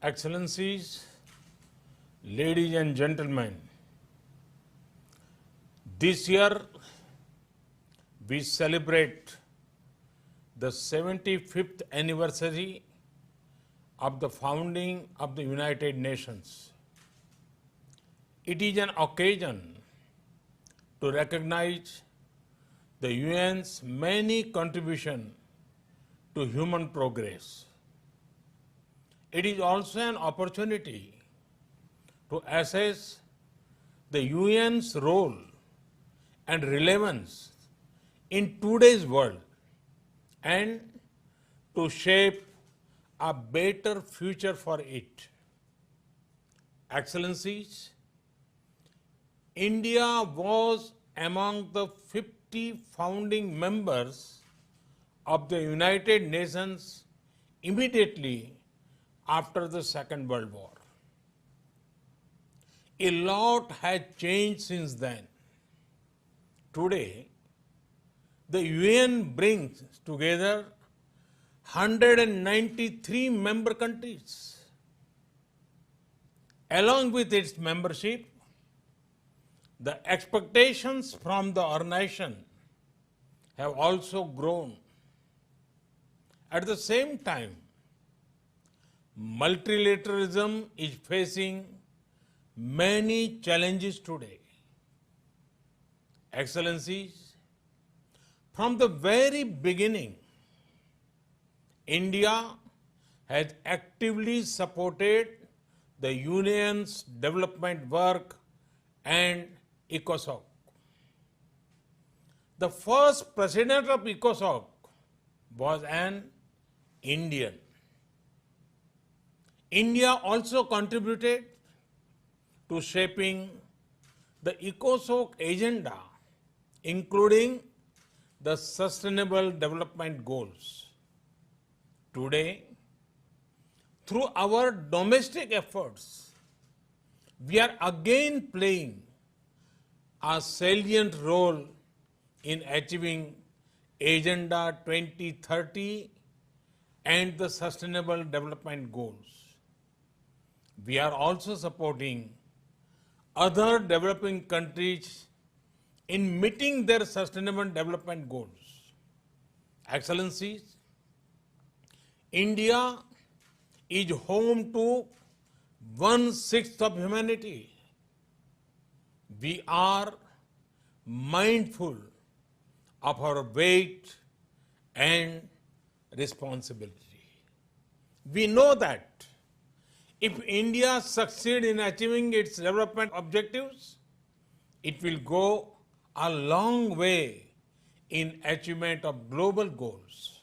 Excellencies, ladies and gentlemen, this year we celebrate the 75th anniversary of the founding of the United Nations. It is an occasion to recognize the UN's many contributions to human progress. It is also an opportunity to assess the UN's role and relevance in today's world and to shape a better future for it. Excellencies, India was among the 50 founding members of the United Nations immediately after the Second World War. A lot has changed since then. Today, the UN brings together 193 member countries. Along with its membership, the expectations from the organization have also grown. At the same time, multilateralism is facing many challenges today. Excellencies, from the very beginning, India has actively supported the Union's development work and ECOSOC. The first president of ECOSOC was an Indian. India also contributed to shaping the ECOSOC agenda, including the Sustainable Development Goals. Today, through our domestic efforts, we are again playing a salient role in achieving Agenda 2030 and the Sustainable Development Goals. We are also supporting other developing countries in meeting their sustainable development goals. Excellencies, India is home to 1/6 of humanity. We are mindful of our weight and responsibility. We know that if India succeeds in achieving its development objectives, it will go a long way in achievement of global goals.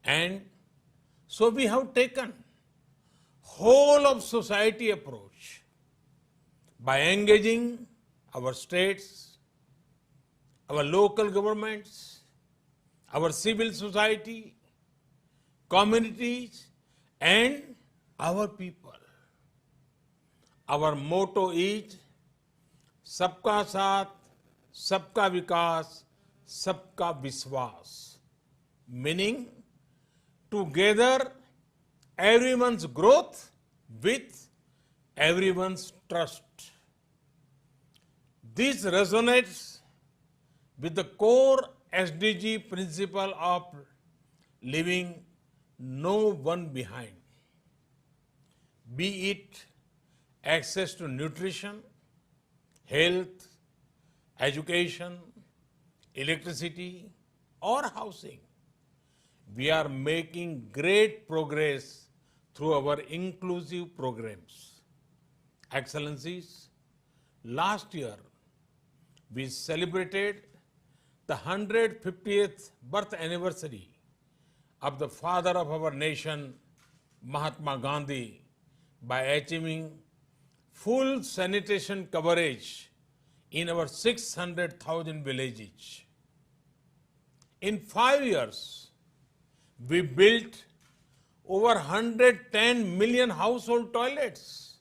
And so we have taken whole of society approach by engaging our states, our local governments, our civil society, communities, and our people. Our motto is Sabka Saath, Sabka Vikas, Sabka Vishwas, meaning together everyone's growth with everyone's trust. This resonates with the core SDG principle of leaving no one behind, be it access to nutrition, health, education, electricity, or housing. We are making great progress through our inclusive programs. Excellencies, last year we celebrated the 150th birth anniversary of the father of our nation, Mahatma Gandhi, by achieving full sanitation coverage in our 600,000 villages. In 5 years, we built over 110 million household toilets,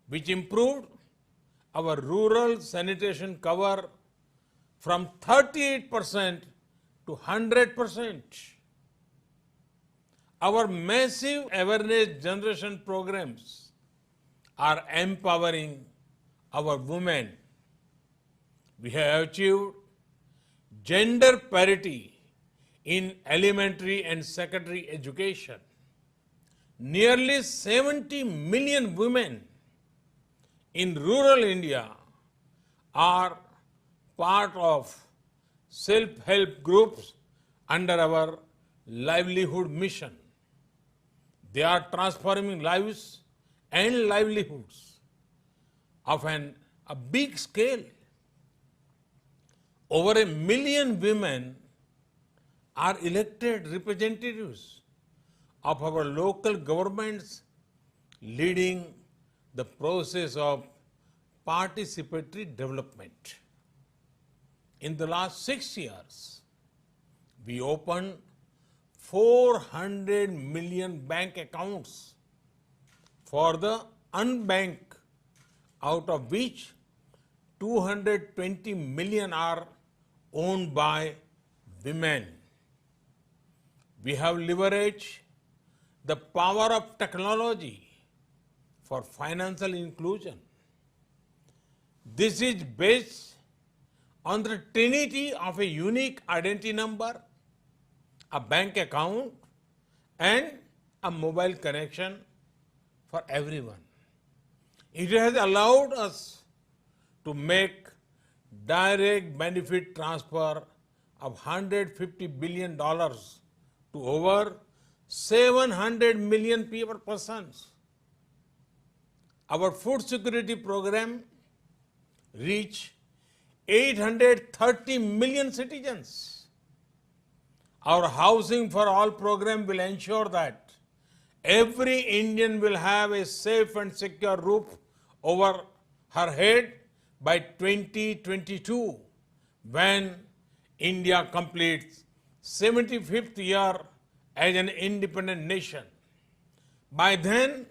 which improved our rural sanitation cover from 38% to 100%. Our massive awareness generation programs are empowering our women. We have achieved gender parity in elementary and secondary education. Nearly 70 million women in rural India are part of self-help groups under our livelihood mission. They are transforming lives and livelihoods of a big scale. Over 1 million women are elected representatives of our local governments, leading the process of participatory development. In the last 6 years, we opened 400 million bank accounts for the unbanked, out of which 220 million are owned by women. We have leveraged the power of technology for financial inclusion. This is based on the trinity of a unique identity number, a bank account, and a mobile connection for everyone. It has allowed us to make direct benefit transfer of $150 billion to over 700 million persons. Our food security program reached 830 million citizens. Our Housing for All program will ensure that every Indian will have a safe and secure roof over her head by 2022, when India completes 75th year as an independent nation. By then,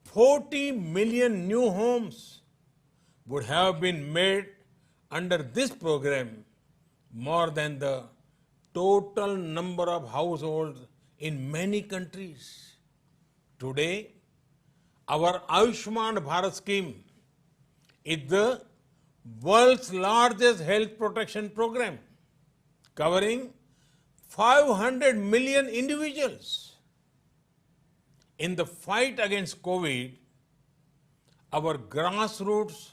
40 million new homes would have been made under this program, more than the total number of households in many countries. Today, our Ayushman Bharat scheme is the world's largest health protection program, covering 500 million individuals. In the fight against COVID, our grassroots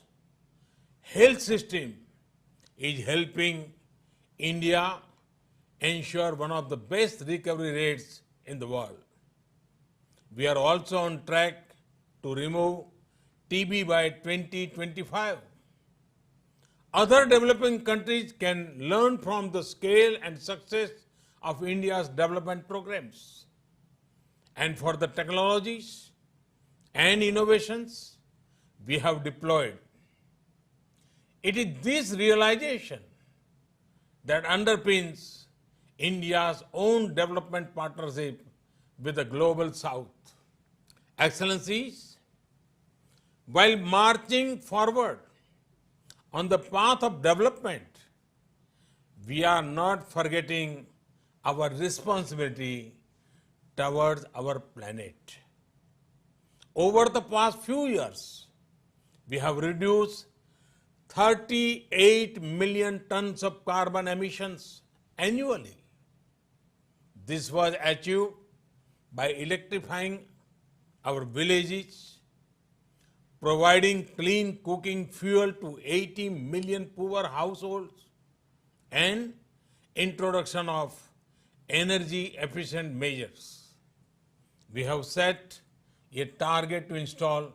health system is helping India ensure one of the best recovery rates in the world. We are also on track to remove TB by 2025. Other developing countries can learn from the scale and success of India's development programs. And for the technologies and innovations we have deployed, it is this realization that underpins India's own development partnership with the Global South. Excellencies, while marching forward on the path of development, we are not forgetting our responsibility towards our planet. Over the past few years, we have reduced 38 million tons of carbon emissions annually. This was achieved by electrifying our villages, providing clean cooking fuel to 80 million poor households, and introduction of energy efficient measures. We have set a target to install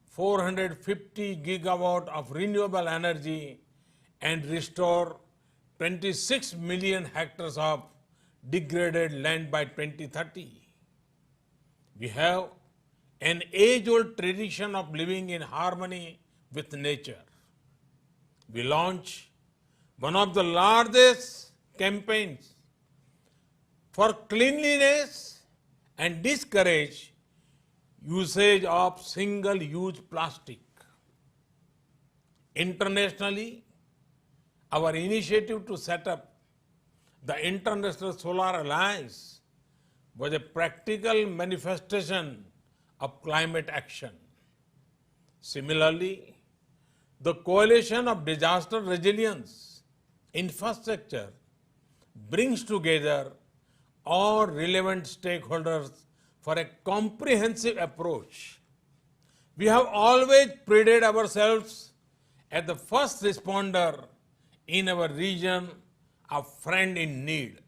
450 gigawatt of renewable energy and restore 26 million hectares of degraded land by 2030. We have an age-old tradition of living in harmony with nature. We launched one of the largest campaigns for cleanliness and discourage usage of single-use plastic. Internationally, our initiative to set up the International Solar Alliance was a practical manifestation of climate action. Similarly, the Coalition of Disaster Resilience Infrastructure brings together all relevant stakeholders for a comprehensive approach. We have always prided ourselves as the first responder in our region, a friend in need,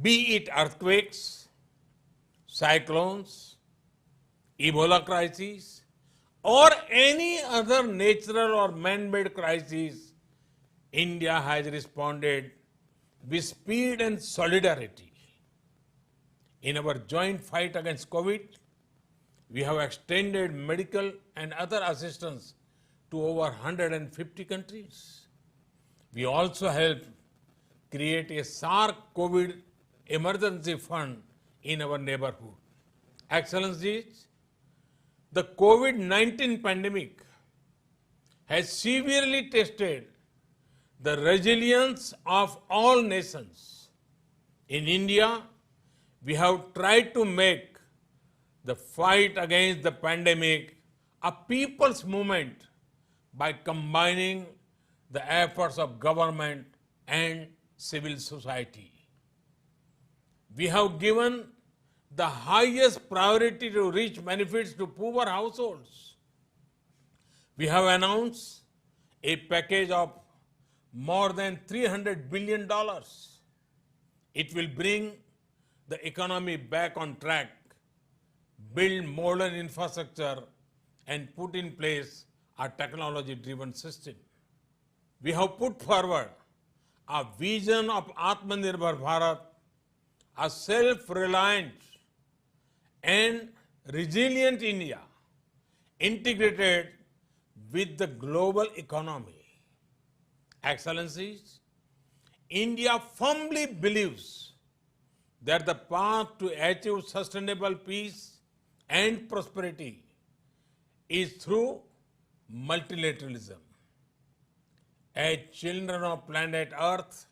be it earthquakes, cyclones, Ebola crises, or any other natural or man-made crisis. India has responded with speed and solidarity. In our joint fight against COVID, we have extended medical and other assistance to over 150 countries. We also helped create a SARC COVID emergency fund in our neighborhood. Excellencies, the COVID-19 pandemic has severely tested the resilience of all nations. In India, we have tried to make the fight against the pandemic a people's movement by combining the efforts of government and civil society. We have given the highest priority to reach benefits to poor households. We have announced a package of more than $300 billion. It will bring the economy back on track, build modern infrastructure, and put in place a technology-driven system. We have put forward a vision of Atmanirbhar Bharat, a self-reliant and resilient India integrated with the global economy. Excellencies, India firmly believes that the path to achieve sustainable peace and prosperity is through multilateralism. As children of planet Earth,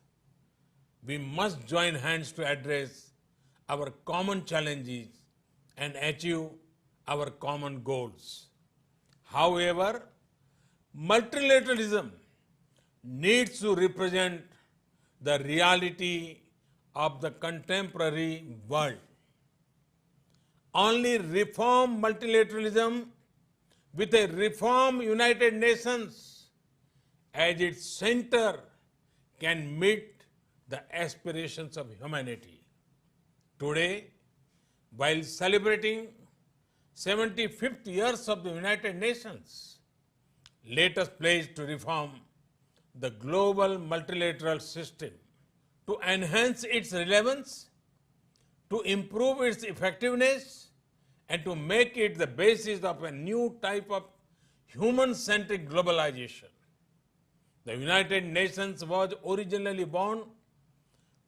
we must join hands to address our common challenges and achieve our common goals. However, multilateralism needs to represent the reality of the contemporary world. Only reform multilateralism with a reformed United Nations as its center can meet the aspirations of humanity. Today, while celebrating 75th years of the United Nations, let us pledge to reform the global multilateral system to enhance its relevance, to improve its effectiveness, and to make it the basis of a new type of human-centric globalization. The United Nations was originally born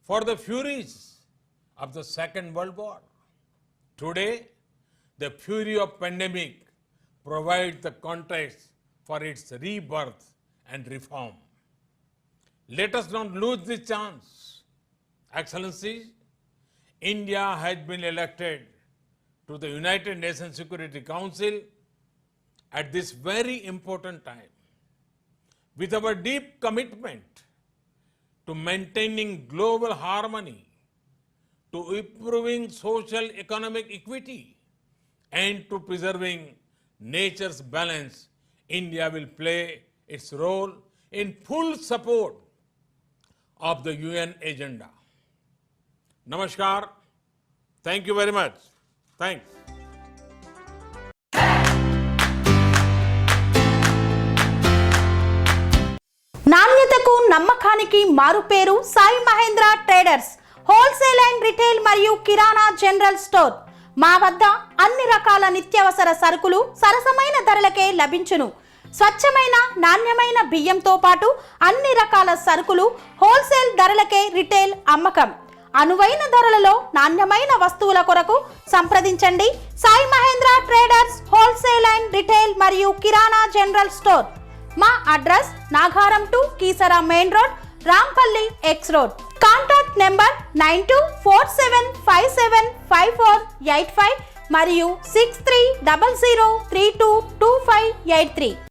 for the furies of the Second World War. Today, the fury of pandemic provides the context for its rebirth and reform. Let us not lose this chance. Excellencies, India has been elected to the United Nations Security Council at this very important time. With our deep commitment to maintaining global harmony, to improving social economic equity, and to preserving nature's balance, India will play its role in full support of the UN agenda. Namaskar. Thank you very much. Thanks. నాణ్యతకు నమ్మకానికి మారుపేరు Sai Mahendra traders wholesale and retail మరియు kirana general store. మా వద్ద అన్ని రకాల నిత్యావసర సరుకులు సరసమైన ధరలకే లభించును. స్వచ్ఛమైన నాణ్యమైన బియ్యంతో పాటు అన్ని రకాల సరుకులు హోల్సేల్ ధరలకే రిటైల్ అమ్మకం. అనువైన ధరలలో నాణ్యమైన వస్తువుల కొరకు సంప్రదించండి. Sai Mahendra traders wholesale and retail మరియు కిరాణా జనరల్ స్టోర్. మా address Nagaram to Keesara main road, Rampally X road. Contact number 9247575485 మరియు 6300322583.